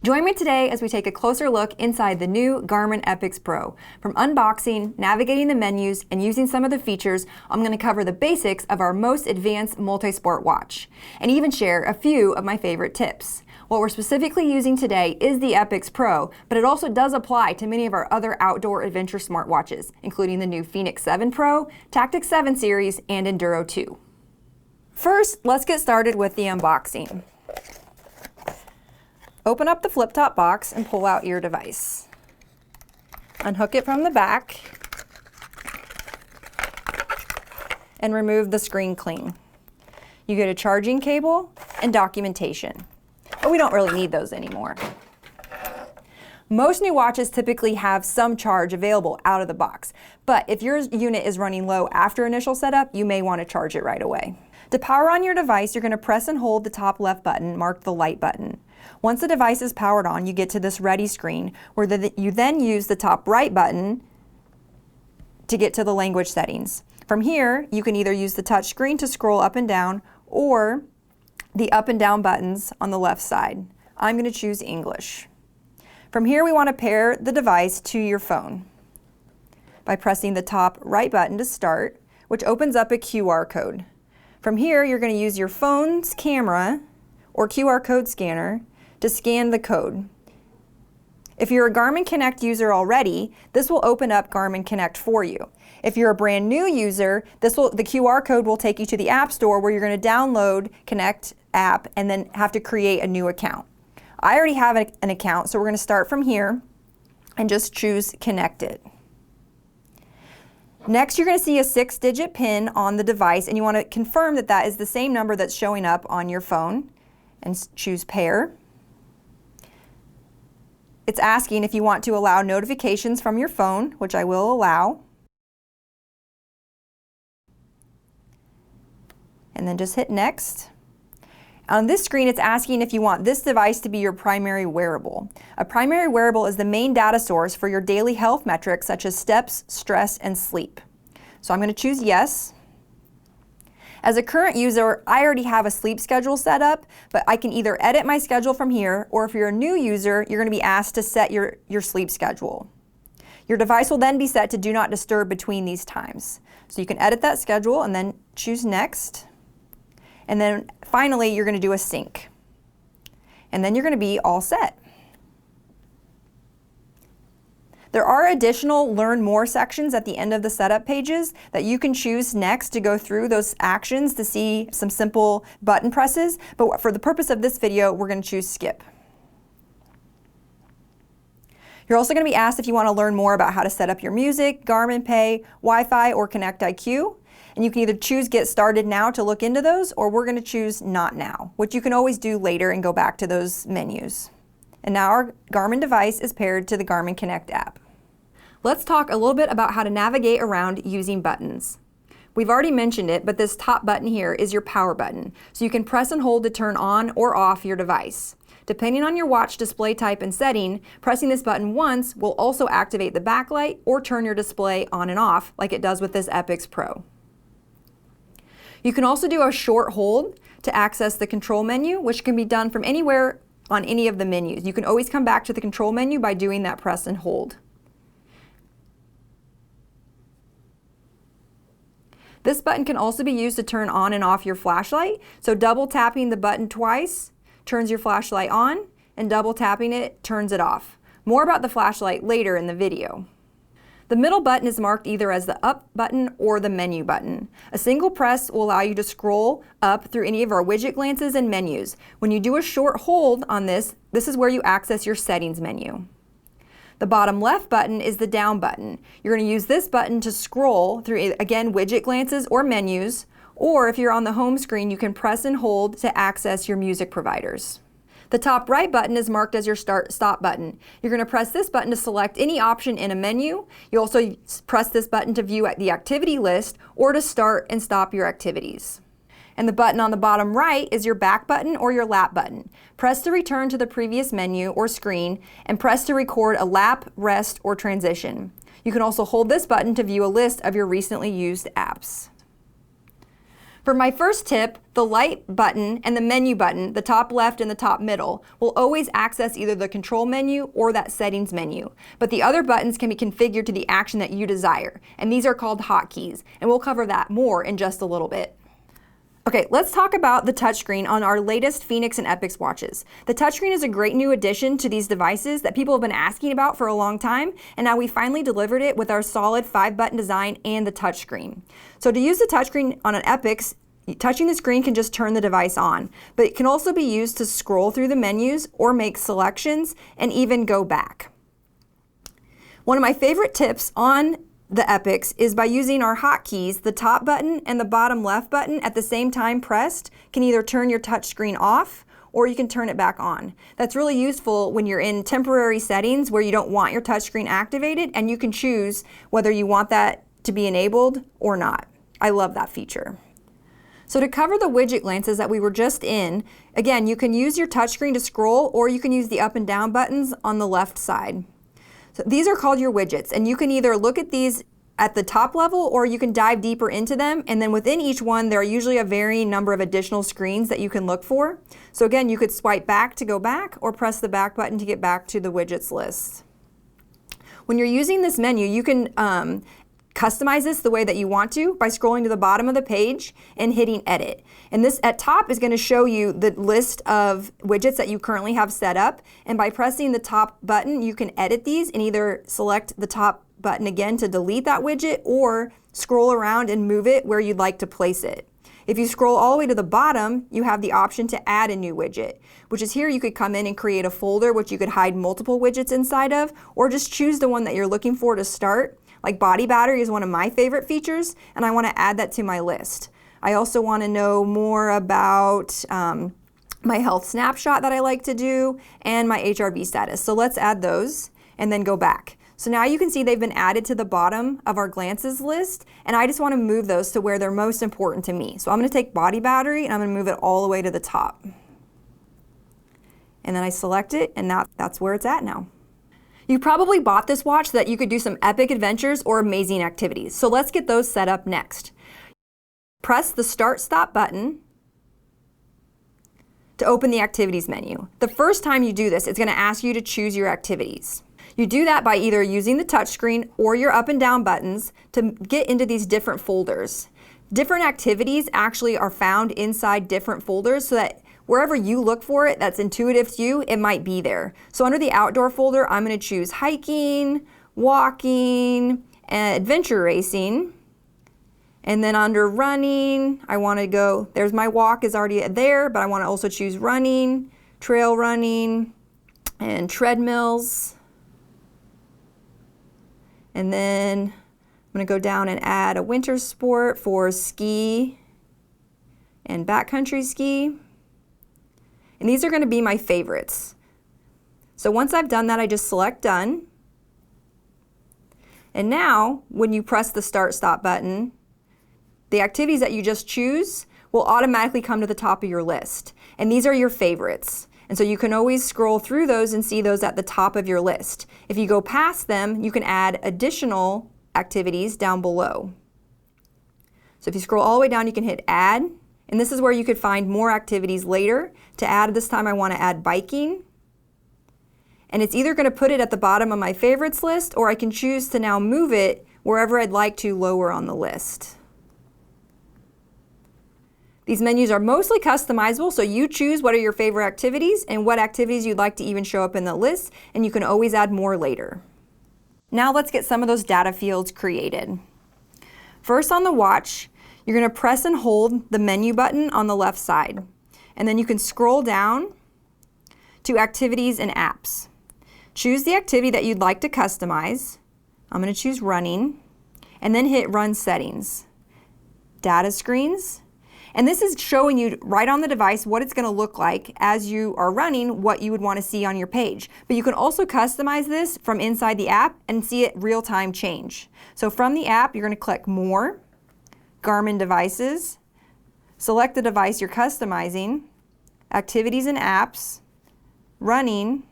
Join me today as we take a closer look inside the new Garmin Epix Pro. From unboxing, navigating the menus, and using some of the features, I'm going to cover the basics of our most advanced multi-sport watch, and even share a few of my favorite tips. What we're specifically using today is the Epix Pro, but it also does apply to many of our other outdoor adventure smartwatches, including the new Fenix 7 Pro, Tactix 7 Series, and Enduro 2. First, let's get started with the unboxing. Open up the flip-top box and pull out your device. Unhook it from the back and remove the screen clean. You get a charging cable and documentation, but we don't really need those anymore. Most new watches typically have some charge available out of the box, but if your unit is running low after initial setup, you may want to charge it right away. To power on your device, you're going to press and hold the top left button, marked the light button. Once the device is powered on, you get to this ready screen where you then use the top right button to get to the language settings. From here, you can either use the touch screen to scroll up and down or the up and down buttons on the left side. I'm going to choose English. From here, we want to pair the device to your phone by pressing the top right button to start, which opens up a QR code. From here, you're going to use your phone's camera or QR code scanner to scan the code. If you're a Garmin Connect user already, this will open up Garmin Connect for you. If you're a brand new user, the QR code will take you to the App Store where you're going to download Connect app and then have to create a new account. I already have an account, so we're going to start from here and just choose Connected. Next, you're going to see a 6-digit PIN on the device, and you want to confirm that that is the same number that's showing up on your phone, and choose Pair. It's asking if you want to allow notifications from your phone, which I will allow. And then just hit Next. On this screen, it's asking if you want this device to be your primary wearable. A primary wearable is the main data source for your daily health metrics such as steps, stress, and sleep. So I'm going to choose Yes. As a current user, I already have a sleep schedule set up, but I can either edit my schedule from here, or if you're a new user, you're going to be asked to set your sleep schedule. Your device will then be set to Do Not Disturb between these times. So you can edit that schedule and then choose Next. And then finally, you're going to do a sync. And then you're going to be all set. There are additional Learn More sections at the end of the setup pages that you can choose next to go through those actions to see some simple button presses. But for the purpose of this video, we're going to choose Skip. You're also going to be asked if you want to learn more about how to set up your music, Garmin Pay, Wi-Fi, or Connect IQ. And you can either choose Get Started Now to look into those, or we're going to choose Not Now, which you can always do later and go back to those menus. And now our Garmin device is paired to the Garmin Connect app. Let's talk a little bit about how to navigate around using buttons. We've already mentioned it, but this top button here is your power button. So you can press and hold to turn on or off your device. Depending on your watch display type and setting, pressing this button once will also activate the backlight or turn your display on and off like it does with this Epix Pro. You can also do a short hold to access the control menu, which can be done from anywhere on any of the menus. You can always come back to the control menu by doing that press and hold. This button can also be used to turn on and off your flashlight. So double tapping the button twice turns your flashlight on, and double tapping it turns it off. More about the flashlight later in the video. The middle button is marked either as the up button or the menu button. A single press will allow you to scroll up through any of our widget glances and menus. When you do a short hold on this, this is where you access your settings menu. The bottom left button is the down button. You're going to use this button to scroll through, again, widget glances or menus, or if you're on the home screen, you can press and hold to access your music providers. The top right button is marked as your stop button. You're going to press this button to select any option in a menu. You also press this button to view the activity list or to start and stop your activities. And the button on the bottom right is your back button or your lap button. Press to return to the previous menu or screen, and press to record a lap, rest, or transition. You can also hold this button to view a list of your recently used apps. For my first tip, the light button and the menu button, the top left and the top middle, will always access either the control menu or that settings menu. But the other buttons can be configured to the action that you desire, and these are called hotkeys, and we'll cover that more in just a little bit. Okay, let's talk about the touchscreen on our latest Fenix and Epix watches. The touchscreen is a great new addition to these devices that people have been asking about for a long time, and now we finally delivered it with our solid 5-button design and the touchscreen. So to use the touchscreen on an Epix, touching the screen can just turn the device on, but it can also be used to scroll through the menus or make selections and even go back. One of my favorite tips on the Epix is by using our hotkeys, the top button and the bottom left button at the same time pressed can either turn your touchscreen off or you can turn it back on. That's really useful when you're in temporary settings where you don't want your touchscreen activated, and you can choose whether you want that to be enabled or not. I love that feature. So to cover the widget glances that we were just in, again, you can use your touchscreen to scroll, or you can use the up and down buttons on the left side. So these are called your widgets, and you can either look at these at the top level or you can dive deeper into them, and then within each one there are usually a varying number of additional screens that you can look for. So again, you could swipe back to go back or press the back button to get back to the widgets list. When you're using this menu, you can customize this the way that you want to by scrolling to the bottom of the page and hitting edit. And this at top is going to show you the list of widgets that you currently have set up, and by pressing the top button you can edit these and either select the top button again to delete that widget or scroll around and move it where you'd like to place it. If you scroll all the way to the bottom, you have the option to add a new widget, which is here you could come in and create a folder which you could hide multiple widgets inside of, or just choose the one that you're looking for to start. Like body battery is one of my favorite features, and I want to add that to my list. I also want to know more about my health snapshot that I like to do and my HRV status. So let's add those and then go back. So now you can see they've been added to the bottom of our glances list, and I just want to move those to where they're most important to me. So I'm going to take body battery and I'm going to move it all the way to the top. And then I select it, and that's where it's at now. You probably bought this watch so that you could do some epic adventures or amazing activities. So let's get those set up next. Press the Start/Stop button to open the activities menu. The first time you do this, it's going to ask you to choose your activities. You do that by either using the touchscreen or your up and down buttons to get into these different folders. Different activities actually are found inside different folders so that wherever you look for it that's intuitive to you, it might be there. So under the outdoor folder, I'm going to choose hiking, walking, and adventure racing. And then under running, I want to go, there's my walk is already there, but I want to also choose running, trail running, and treadmills. And then I'm going to go down and add a winter sport for ski and backcountry ski. And these are going to be my favorites. So once I've done that, I just select done. And now when you press the Start/Stop button, the activities that you just choose will automatically come to the top of your list. And these are your favorites. And so you can always scroll through those and see those at the top of your list. If you go past them, you can add additional activities down below. So if you scroll all the way down, you can hit add. And this is where you could find more activities later to add. This time I want to add biking. And it's either going to put it at the bottom of my favorites list, or I can choose to now move it wherever I'd like to lower on the list. These menus are mostly customizable, so you choose what are your favorite activities and what activities you'd like to even show up in the list, and you can always add more later. Now let's get some of those data fields created. First, on the watch, you're going to press and hold the menu button on the left side, and then you can scroll down to activities and apps. Choose the activity that you'd like to customize. I'm going to choose running, and then hit Run Settings. Data screens. And this is showing you right on the device what it's going to look like as you are running, what you would want to see on your page. But you can also customize this from inside the app and see it real-time change. So from the app, you're going to click More, Garmin Devices, select the device you're customizing, Activities and Apps, Running,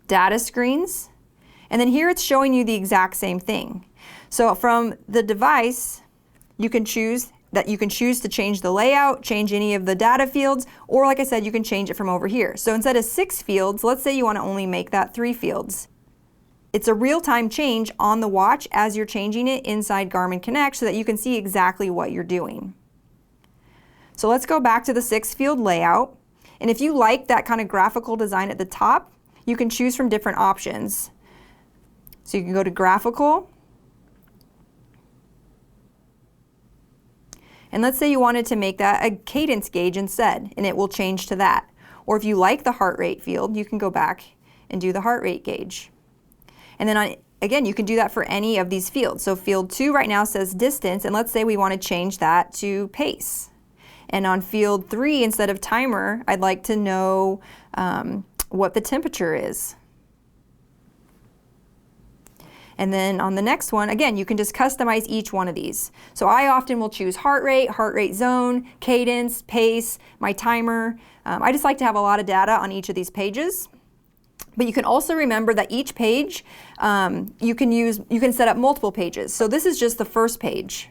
Data Screens, and then here it's showing you the exact same thing. So from the device, you can choose that you can choose to change the layout, change any of the data fields, or like I said, you can change it from over here. So instead of 6 fields, let's say you want to only make that 3 fields. It's a real-time change on the watch as you're changing it inside Garmin Connect so that you can see exactly what you're doing. So let's go back to the 6-field layout. And if you like that kind of graphical design at the top, you can choose from different options. So you can go to graphical. And let's say you wanted to make that a cadence gauge instead, and it will change to that. Or if you like the heart rate field, you can go back and do the heart rate gauge. And then again, you can do that for any of these fields. So field 2 right now says distance, and let's say we want to change that to pace. And on field 3, instead of timer, I'd like to know what the temperature is. And then on the next one, again, you can just customize each one of these. So I often will choose heart rate zone, cadence, pace, my timer. I just like to have a lot of data on each of these pages. But you can also remember that each page, you can set up multiple pages. So this is just the first page.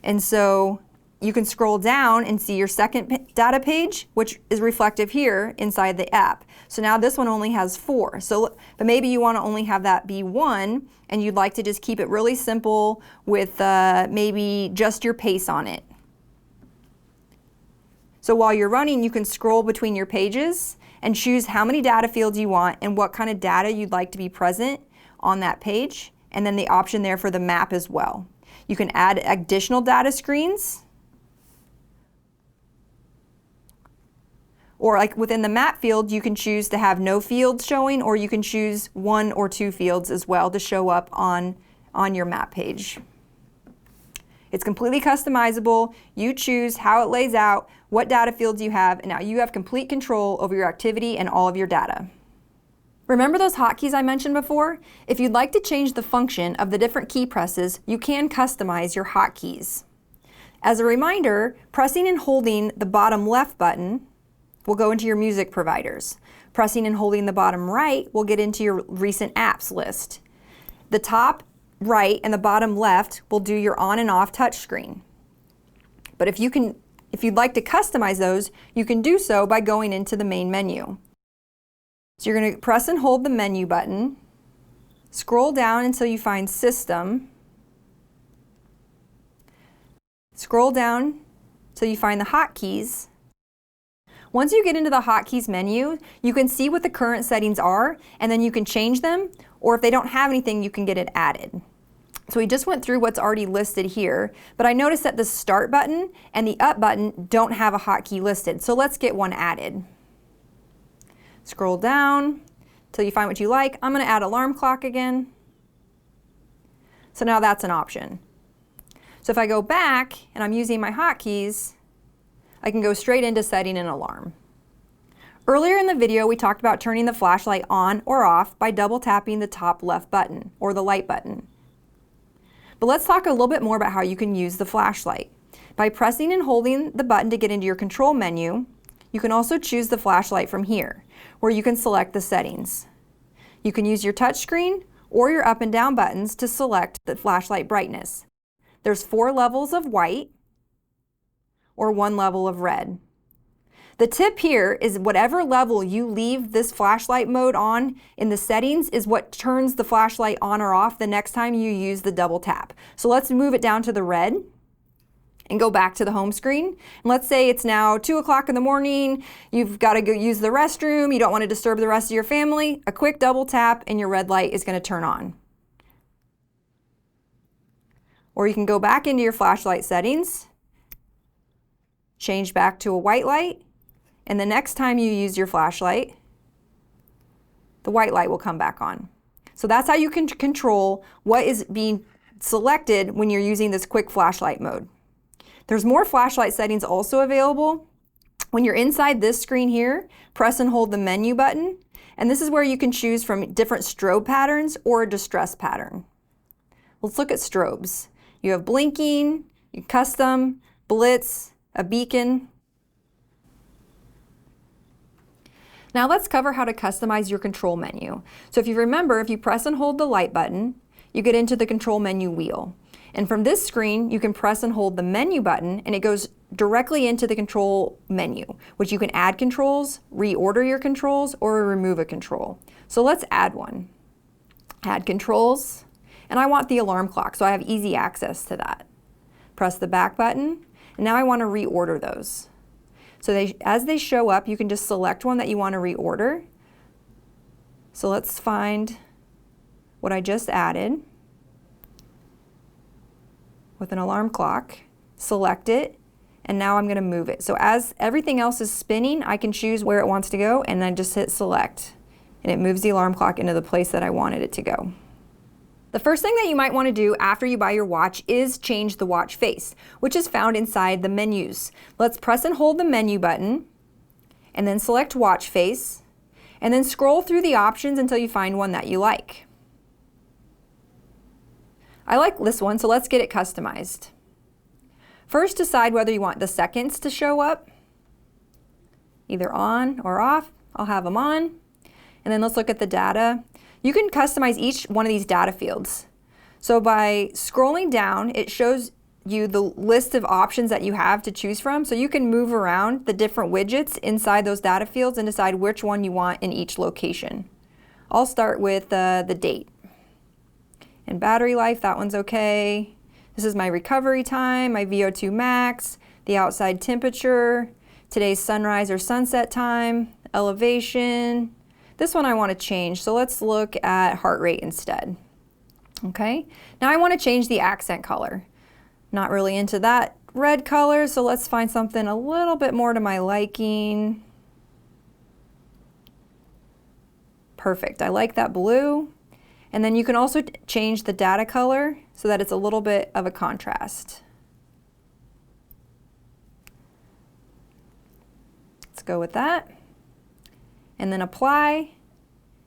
And so you can scroll down and see your second data page, which is reflective here inside the app. So now this one only has 4. But maybe you want to only have that be 1, and you'd like to just keep it really simple with maybe just your pace on it. So while you're running, you can scroll between your pages and choose how many data fields you want and what kind of data you'd like to be present on that page, and then the option there for the map as well. You can add additional data screens, or like within the map field, you can choose to have no fields showing, or you can choose 1 or 2 fields as well to show up on your map page. It's completely customizable. You choose how it lays out, what data fields you have, and now you have complete control over your activity and all of your data. Remember those hotkeys I mentioned before? If you'd like to change the function of the different key presses, you can customize your hotkeys. As a reminder, pressing and holding the bottom left button will go into your music providers. Pressing and holding the bottom right will get into your recent apps list. The top right and the bottom left will do your on and off touchscreen. But if you'd like to customize those, you can do so by going into the main menu. So you're going to press and hold the menu button, scroll down until you find System, scroll down until you find the hotkeys. Once you get into the hotkeys menu, you can see what the current settings are, and then you can change them, or if they don't have anything, you can get it added. So we just went through what's already listed here, but I noticed that the Start button and the Up button don't have a hotkey listed, so let's get one added. Scroll down till you find what you like. I'm going to add alarm clock again. So now that's an option. So if I go back and I'm using my hotkeys, I can go straight into setting an alarm. Earlier in the video, we talked about turning the flashlight on or off by double tapping the top left button, or the light button. But let's talk a little bit more about how you can use the flashlight. By pressing and holding the button to get into your control menu, you can also choose the flashlight from here, where you can select the settings. You can use your touchscreen or your up and down buttons to select the flashlight brightness. There's 4 levels of white, or 1 level of red. The tip here is whatever level you leave this flashlight mode on in the settings is what turns the flashlight on or off the next time you use the double tap. So let's move it down to the red and go back to the home screen. And let's say it's now 2 o'clock in the morning, you've got to go use the restroom, you don't want to disturb the rest of your family. A quick double tap and your red light is going to turn on. Or you can go back into your flashlight settings, change back to a white light, and the next time you use your flashlight, the white light will come back on. So that's how you can control what is being selected when you're using this quick flashlight mode. There's more flashlight settings also available. When you're inside this screen here, press and hold the menu button, and this is where you can choose from different strobe patterns or a distress pattern. Let's look at strobes. You have blinking, custom, blitz, a beacon. Now let's cover how to customize your control menu. So if you remember, if you press and hold the light button, you get into the control menu wheel. And from this screen, you can press and hold the menu button and it goes directly into the control menu, which you can add controls, reorder your controls, or remove a control. So let's add one. Add controls, and I want the alarm clock, so I have easy access to that. Press the back button, and now I want to reorder those. So as they show up, you can just select one that you want to reorder. So let's find what I just added with an alarm clock, select it, and now I'm going to move it. So as everything else is spinning, I can choose where it wants to go and then just hit select. And it moves the alarm clock into the place that I wanted it to go. The first thing that you might want to do after you buy your watch is change the watch face, which is found inside the menus. Let's press and hold the menu button and then select watch face and then scroll through the options until you find one that you like. I like this one, so let's get it customized. First, decide whether you want the seconds to show up, either on or off. I'll have them on. And then let's look at the data. You can customize each one of these data fields. So by scrolling down, it shows you the list of options that you have to choose from. So you can move around the different widgets inside those data fields and decide which one you want in each location. I'll start with the date. And battery life, that one's okay. This is my recovery time, my VO2 max, the outside temperature, today's sunrise or sunset time, elevation. This one I want to change, so let's look at heart rate instead. Okay, now I want to change the accent color. Not really into that red color, so let's find something a little bit more to my liking. Perfect, I like that blue. And then you can also change the data color so that it's a little bit of a contrast. Let's go with that. And then apply,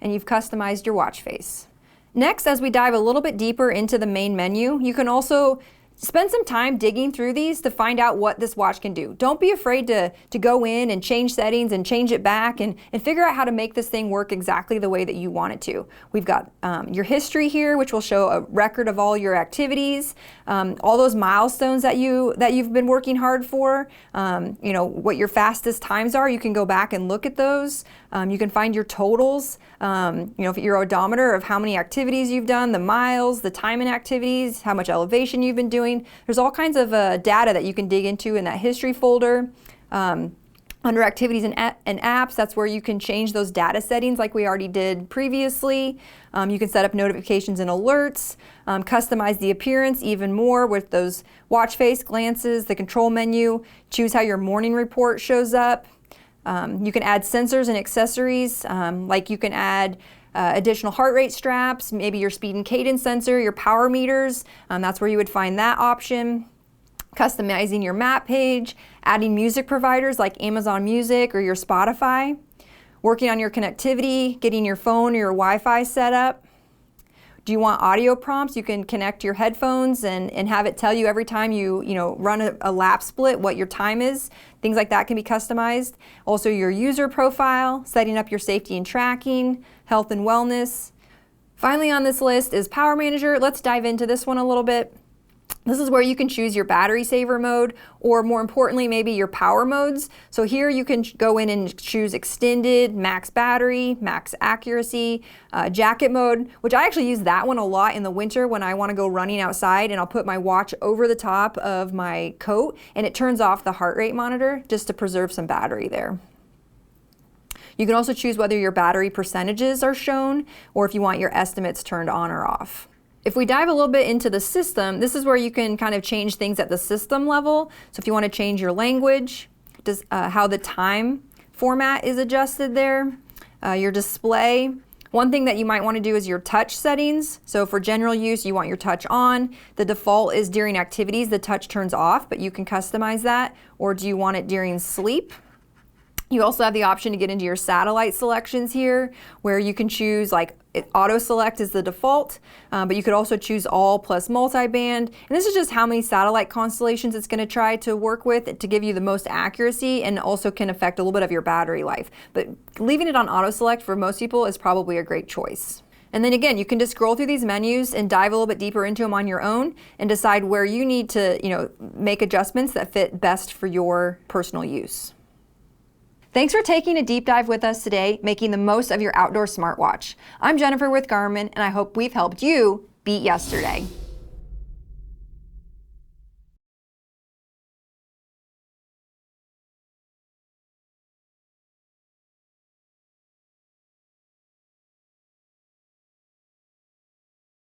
and you've customized your watch face. Next, as we dive a little bit deeper into the main menu, you can also spend some time digging through these to find out what this watch can do. Don't be afraid to go in and change settings and change it back and figure out how to make this thing work exactly the way that you want it to. We've got your history here, which will show a record of all your activities, all those milestones that you've been working hard for, you know, what your fastest times are. You can go back and look at those. You can find your totals, you know, your odometer of how many activities you've done, the miles, the time in activities, how much elevation you've been doing. There's all kinds of data that you can dig into in that history folder. Under activities and apps, that's where you can change those data settings like we already did previously. You can set up notifications and alerts, customize the appearance even more with those watch face glances, the control menu, choose how your morning report shows up. You can add sensors and accessories, like you can add additional heart rate straps, maybe your speed and cadence sensor, your power meters. That's where you would find that option. Customizing your map page, adding music providers like Amazon Music or your Spotify. Working on your connectivity, getting your phone or your Wi-Fi set up. Do you want audio prompts? You can connect your headphones and have it tell you every time you run a lap split what your time is. Things like that can be customized. Also your user profile, setting up your safety and tracking, health and wellness. Finally on this list is Power Manager. Let's dive into this one a little bit. This is where you can choose your battery saver mode, or more importantly, maybe your power modes. So here you can go in and choose extended, max battery, max accuracy, jacket mode, which I actually use that one a lot in the winter when I want to go running outside, and I'll put my watch over the top of my coat and it turns off the heart rate monitor just to preserve some battery there. You can also choose whether your battery percentages are shown or if you want your estimates turned on or off. If we dive a little bit into the system, this is where you can kind of change things at the system level. So if you want to change your language, how the time format is adjusted there, your display. One thing that you might want to do is your touch settings. So for general use, you want your touch on. The default is during activities, the touch turns off, but you can customize that. Or do you want it during sleep? You also have the option to get into your satellite selections here, where you can choose like auto select is the default, but you could also choose all plus multiband. And this is just how many satellite constellations it's going to try to work with to give you the most accuracy, and also can affect a little bit of your battery life. But leaving it on auto select for most people is probably a great choice. And then again, you can just scroll through these menus and dive a little bit deeper into them on your own and decide where you need to, make adjustments that fit best for your personal use. Thanks for taking a deep dive with us today, making the most of your outdoor smartwatch. I'm Jennifer with Garmin, and I hope we've helped you beat yesterday.